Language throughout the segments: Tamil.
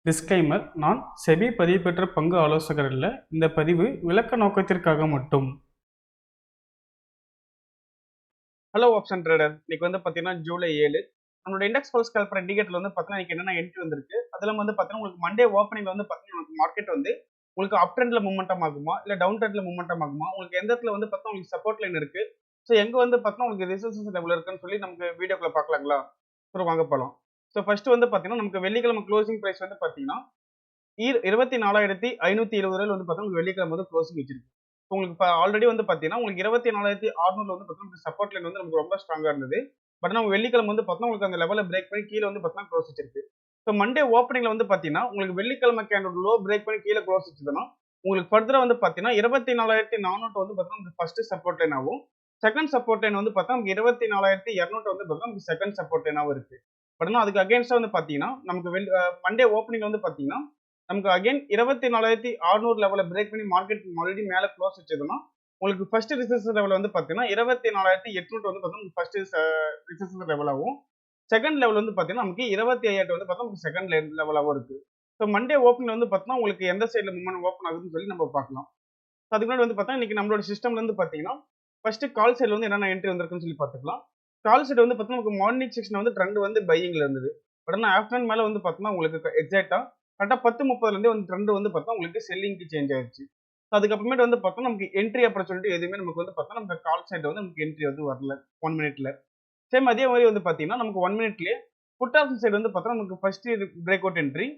டிஸ்க்ளைமர்: நான் செபி பதிவு பெற்ற பங்கு ஆலோசகர் அல்ல. இந்த பதிவு விளக்க நோக்கத்திற்காக மட்டும். ஹலோ ஆப்ஷன் ட்ரேடர், இன்னைக்கு வந்து பார்த்தீங்கன்னா ஜூலை 7. நம்மளோட இண்டெக்ஸ் பல்ஸ் கால்குலேட்டர் இண்டிகேட்டர்ல வந்து பார்த்தீங்கன்னா இன்னைக்கு என்னென்ன என்ட்ரி வந்திருக்கு. அதில் வந்து பார்த்தீங்கன்னா உங்களுக்கு மண்டே ஓப்பனிங்ல வந்து பார்த்தீங்கன்னா உங்களுக்கு மார்க்கெட் வந்து உங்களுக்கு அப் ட்ரெண்ட்ல மூவ்மெண்டம் ஆகுமா இல்லை டவுன் ட்ரெண்ட்ல மூவ்மெண்டம் ஆகுமா, உங்களுக்கு எந்த இடத்துல வந்து பார்த்தீங்கன்னா உங்களுக்கு சப்போர்ட் லைன் இருக்கு, ஸோ எங்க வந்து பார்த்தீங்கன்னா உங்களுக்கு ரெசிஸ்டன்ஸ் லெவல் இருக்குன்னு சொல்லி நமக்கு வீடியோக்குள்ள பார்க்கலாங்களா? ஸோ வாங்க போகலாம். ஸோ ஃபர்ஸ்ட் வந்து பார்த்தீங்கன்னா நமக்கு வெள்ளிக்கிழமை க்ளோசிங் பிரைஸ் வந்து பார்த்தீங்கன்னா 24,570 வந்து பார்த்தீங்கன்னா வெள்ளிக்கிழமை வந்து க்ளோசிங் வச்சிருக்கு. உங்களுக்கு இப்போ ஆல்ரெடி வந்து பார்த்தீங்கன்னா உங்களுக்கு 24,600 வந்து பார்த்தீங்கன்னா சப்போர்ட் லைன் வந்து நமக்கு ரொம்ப ஸ்ட்ராங்கா இருந்தது. பட் நம்ம வெள்ளிக்கிழமை வந்து பார்த்தீங்கன்னா உங்களுக்கு அந்த லெவலை பிரேக் பண்ணி கீழே வந்து பார்த்தீங்கன்னா க்ளோஸ் வச்சிருக்கு. இப்போ மண்டே ஓப்பனிங்ல வந்து பார்த்தீங்கன்னா உங்களுக்கு வெள்ளிக்கிழமை கேண்டோட லோ பிரேக் பண்ணி கீழே க்ளோஸ் வச்சதுன்னா உங்களுக்கு ஃபர்தரா வந்து பார்த்தீங்கன்னா 24,400 வந்து பார்த்தீங்கன்னா ஃபர்ஸ்ட் சப்போர்ட் லைன் ஆகும். செகண்ட் சப்போர்ட் லைன் வந்து பார்த்தா நமக்கு 24,200 வந்து பார்த்தீங்கன்னா நமக்கு செகண்ட் சப்போர்ட் லைனாகவும் இருக்கு. பட் ஆனால் அதுக்கு அகேன்ஸ்டா வந்து பார்த்தீங்கன்னா நமக்கு மண்டே ஓப்பனிங் வந்து பார்த்தீங்கன்னா நமக்கு அகைன் 24,600 லெவலை பிரேக் பண்ணி மார்க்கெட் ஆல்ரெடி மேல க்ளோஸ் வச்சதுன்னா உங்களுக்கு ஃபர்ஸ்ட் ரெசிஸ்டன்ஸ் லெவல் வந்து பார்த்தீங்கன்னா 24,800 வந்து பார்த்தீங்கன்னா ஃபர்ஸ்ட் ரெசிஸ்டன்ஸ் லெவலாகவும், செகண்ட் லெவல் வந்து பார்த்தீங்கன்னா நமக்கு 25,000 வந்து பார்த்தா நமக்கு செகண்ட் லெவலாகவும் இருக்கு. ஸோ மண்டே ஓப்பன் வந்து பார்த்தீங்கன்னா உங்களுக்கு எந்த சைடில் மூவ்மெண்ட் ஓப்பன் ஆகுதுன்னு சொல்லி நம்ம பார்க்கலாம். அதுக்கு முன்னாடி வந்து பார்த்தா இன்னைக்கு நம்மளோட சிஸ்டம்ல இருந்து பார்த்தீங்கன்னா ஃபர்ஸ்ட் கால் சைடில் வந்து என்னென்ன என்ட்ரி வந்திருக்குன்னு சொல்லி பார்த்துக்கலாம். கால் சைடு வந்து பார்த்தீங்கன்னா நமக்கு மார்னிங் செக்ஷன் வந்து ட்ரெண்ட் வந்து பையிங்ல இருந்தது. பட் ஆனால் ஆஃப்டர்நூன் மேலே வந்து பார்த்தீங்கன்னா உங்களுக்கு எக்ஸாக்டா கரெக்டாக 10:30 வந்து ட்ரெண்ட் வந்து பார்த்தா உங்களுக்கு செல்லிங்க்கு சேஞ்ச் ஆயிடுச்சு. அதுக்கப்புறமேட்டு வந்து பார்த்தா நமக்கு என்ட்ரி ஆப்பர்ச்சுனிட்டி எதுவுமே நமக்கு வந்து பார்த்தா நமக்கு கால் சைடு வந்து நமக்கு என்ட்ரி வந்து வரல 1 மினிட்ல. சேம் அதே மாதிரி வந்து பார்த்தீங்கன்னா நமக்கு 1 மினிட்லயே புட் ஆப்ஷன் சைடு வந்து பார்த்தா நமக்கு ஃபர்ஸ்ட் பிரேக் அவுட் என்ட்ரி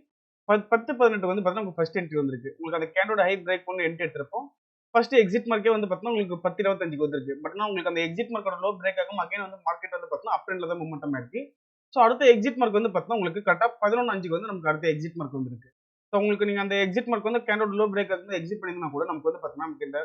10:18 வந்து பார்த்தா நமக்கு ஃபர்ஸ்ட் என்ட்ரி வந்திருக்கு. உங்களுக்கு அந்த கேண்டோட ஹை பிரேக் பண்ணி என்ட்ரி எடுத்திருப்போம். ஃபர்ஸ்ட் எக்ஸிட் மார்க்கே வந்து பார்த்தீங்கன்னா உங்களுக்கு 10:25 வந்திருக்கு. பட் ஆனால் உங்களுக்கு அந்த எக்ஸிட் மார்க்கோட லோ பிரேக் ஆகும் அகைன் வந்து மார்க்கெட் வந்து பார்த்தீங்கன்னா அப் ட்ரெண்ட்ல தான் மூவ்மெண்டம் ஆயிருக்கு. ஸோ அடுத்த எக்ஸிட் மார்க் வந்து பார்த்தீங்கன்னா உங்களுக்கு கரெக்டாக 11:05 வந்து நமக்கு அடுத்த எக்ஸிட் மார்க் வந்திருக்கு. ஸோ உங்களுக்கு நீங்க அந்த எக்ஸிட் மார்க் வந்து கேண்டோட லோ பிரேக் வந்து எக்ஸிட் பண்ணீங்கன்னா கூட நமக்கு வந்து பார்த்தீங்கன்னா நமக்கு இந்த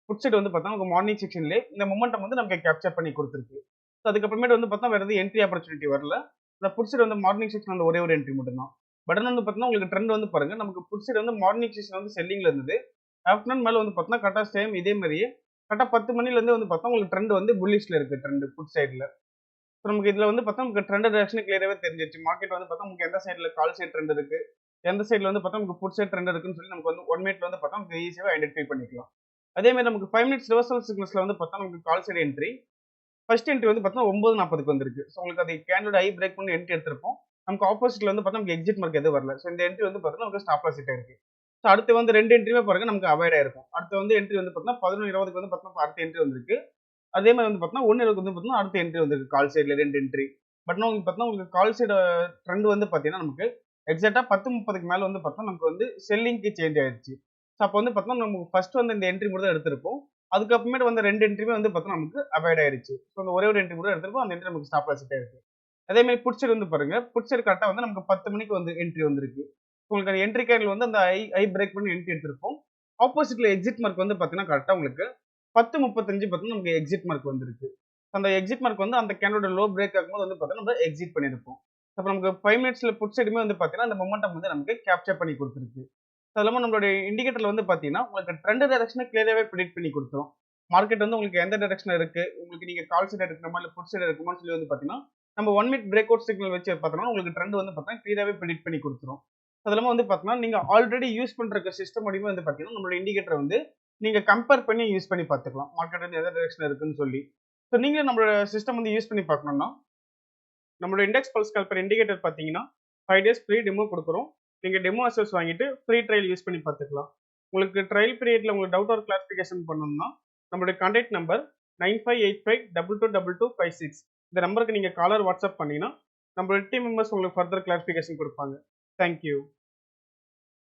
புட் சைடு வந்து பார்த்தா நமக்கு மார்னிங் செக்ஷன்லேயே இந்த மொமெண்டம் வந்து நமக்கு கேப்சர் பண்ணி கொடுத்துருக்கு. ஸோ அதுக்கப்புறமேட்டு வந்து பார்த்தா வேற எதுவும் என்ட்ரி ஆப்பர்ச்சுனிட்டி வரல. இந்த புட் சைடு வந்து மார்னிங் செக்ஷன் வந்து ஒரே ஒரு என்ட்ரி மட்டும் தான். பட் வந்து பார்த்தீங்கன்னா உங்களுக்கு ட்ரெண்ட் வந்து பாருங்க நமக்கு புட் சைடு வந்து மார்னிங் செக்ஷன் வந்து செல்லிங்ல இருந்தது. ஆஃப்டர்நூன் மேல வந்து பார்த்தீங்கன்னா கரெக்டாக சேம் இதே மாதிரியே கரெக்டாக 10 மணிலேருந்து வந்து பார்த்தா உங்களுக்கு ட்ரெண்ட் வந்து புல்லிஷ்ல இருக்கு ட்ரெண்ட் புட் சைடில். ஸோ நமக்கு இதில் வந்து பார்த்தா நமக்கு ட்ரெண்ட் டைரக்ஷன் கிளியராகவே தெரிஞ்சிருச்சு. மார்க்கெட் வந்து பார்த்தா நமக்கு எந்த சைடில் கால் சைட் ட்ரெண்ட் இருக்கு, எந்த சைடில் வந்து பார்த்தா நமக்கு புட் சைட் ட்ரெண்ட் இருக்குன்னு சொல்லி நமக்கு வந்து 1 மினிட்ல வந்து பார்த்தா நமக்கு ஈஸியாக ஐடென்டிஃபை பண்ணிக்கலாம். அதே மாதிரி நமக்கு 5 மினிட்ஸ் ரிவர்சல் சிக்னஸ்ல வந்து பார்த்தா நமக்கு call side entry first entry வந்து பார்த்தா 9:40 வந்திருக்கு. ஸோ உங்களுக்கு அது கேண்டோட ஹை பிரேக் பண்ணி என்ட்ரி எடுத்திருப்போம். நமக்கு ஆப்போசிட்ல வந்து பார்த்தா நமக்கு எக்ஸிட் மார்க் எதுவும் வரல. ஸோ இந்த என்ட்ரி வந்து பார்த்தீங்கன்னா நமக்கு ஸ்டாப் லாஸ் ஹிட் ஆயிருக்கு. ஸோ அடுத்து வந்து 2 என்ட்ரியுமே பாருங்க நமக்கு அவாய்ட் ஆயிருக்கும். அடுத்து வந்து என்ட்ரி வந்து பார்த்தீங்கன்னா 11:20 வந்து பார்த்தீங்கன்னா அடுத்த என்ட்ரி வந்திருக்கு. அதே மாதிரி வந்து பார்த்தீங்கன்னா 1:20 வந்து பார்த்தீங்கன்னா அடுத்த என்ட்ரி வந்திருக்கு கால் சைடுல 2 என்ட்ரி. பட் உங்களுக்கு பார்த்தீங்கன்னா உங்களுக்கு கால் சைடு ட்ரெண்ட் வந்து பார்த்தீங்கன்னா நமக்கு எக்ஸாக்டா 10:30 மேல வந்து பார்த்தீங்கன்னா நமக்கு வந்து செல்லிங்க்கு சேஞ்ச் ஆயிருச்சு. ஸோ அப்போ வந்து பார்த்தீங்கன்னா நமக்கு ஃபர்ஸ்ட் வந்து இந்த என்ட்ரி மட்டும் தான் எடுத்திருப்போம். அதுக்கப்புறமேட்டு வந்து 2 என்ட்ரியுமே வந்து பார்த்தீங்கன்னா நமக்கு அவாய்ட் ஆயிருச்சு. ஸோ அந்த ஒரே ஒரு என்ட்ரி மட்டும் எடுத்திருப்போம். அந்த என்ட்ரி நமக்கு ஸ்டாப் லாஸ் ஹிட் ஆயிருக்கு. அதே மாதிரி புட் சைடு வந்து பாருங்க. புட் சைடு கரெக்டா வந்து நமக்கு 10 மணிக்கு வந்து என்ட்ரி வந்திருக்கு. உங்களுக்கு அந்த என்ட்ரி கேண்டில் வந்து அந்த ஐ பிரேக் பண்ணி என்ட்ரி எடுத்திருப்போம். ஆப்போசிட்ல எக்ஸிட் மார்க் வந்து பார்த்தீங்கன்னா கரெக்டா உங்களுக்கு 10:35 பார்த்தீங்கன்னா நமக்கு எக்ஸிட் மார்க் வந்திருக்கு. அந்த எக்ஸிட் மார்க் வந்து அந்த கேண்டோட லோ பிரேக் ஆகும்போது வந்து பார்த்தீங்கன்னா நம்ம எக்ஸிட் பண்ணியிருப்போம். அப்போ நமக்கு 5 மினிட்ஸ்ல புட் சைடுமே வந்து பார்த்தீங்கன்னா அந்த மொமெண்டம் வந்து நமக்கு கேப்சர் பண்ணி கொடுத்துருக்கு. அது இல்லாமல் நம்மளுடைய இண்டிகேட்டர்ல வந்து பார்த்தீங்கன்னா உங்களுக்கு ட்ரெண்ட் டைரக்ஷனை கிளியராகவே ப்ரிடிக்ட் பண்ணி கொடுத்துரும். மார்க்கெட் வந்து உங்களுக்கு எந்த டைரக்ஷன் இருக்கு, உங்களுக்கு நீங்க கால் சைடு எடுக்கணுமா இல்லை புட் சைடு எடுக்கணுமான்னு சொல்லி வந்து பார்த்தீங்கன்னா நம்ம 1 மினிட் பிரேக் அவுட் சிக்னல் வச்சு பார்த்தோம்னா உங்களுக்கு ட்ரெண்ட் வந்து பார்த்தீங்கன்னா கிளியராகவே ப்ரிடிக்ட் பண்ணி கொடுத்துரும். அது இல்லாமல் வந்து பார்த்தீங்கன்னா நீங்க ஆல்ரெடி யூஸ் பண்ற சிஸ்டம் மூலியமா வந்து பார்த்தீங்கன்னா நம்மளோட இண்டிகேட்டர் வந்து நீங்க கம்பேர் பண்ணி யூஸ் பண்ணி பார்த்துக்கலாம். மார்க்கெட் வந்து எந்த டைரக்ஷன் இருக்குன்னு சொல்லி. ஸோ நீங்களும் நம்மளோட சிஸ்டம் வந்து யூஸ் பண்ணி பார்க்கணும்னா நம்மளோட இண்டெக்ஸ் பல்ஸ் கால்குலேட்டர் இண்டிகேட்டர் பார்த்தீங்கன்னா 5 டேஸ் ஃப்ரீ டெமோ கொடுக்குறோம். நீங்க டெமோ அசஸ் வாங்கிட்டு ஃப்ரீ ட்ரையல் யூஸ் பண்ணி பார்த்துக்கலாம். உங்களுக்கு ட்ரையல் பீரியட்ல உங்களுக்கு டவுட் ஆர் கிளாரிஃபிகேஷன் பண்ணணும்னா நம்மளுடைய கான்டாக்ட் நம்பர் 9585222256 இந்த நம்பருக்கு நீங்க காலர் வாட்ஸ்அப் பண்ணீங்கன்னா நம்மளோட டீம் மெம்பர்ஸ் உங்களுக்கு ஃபர்தர் கிளாரிஃபிகேஷன் கொடுப்பாங்க. தேங்க்யூ.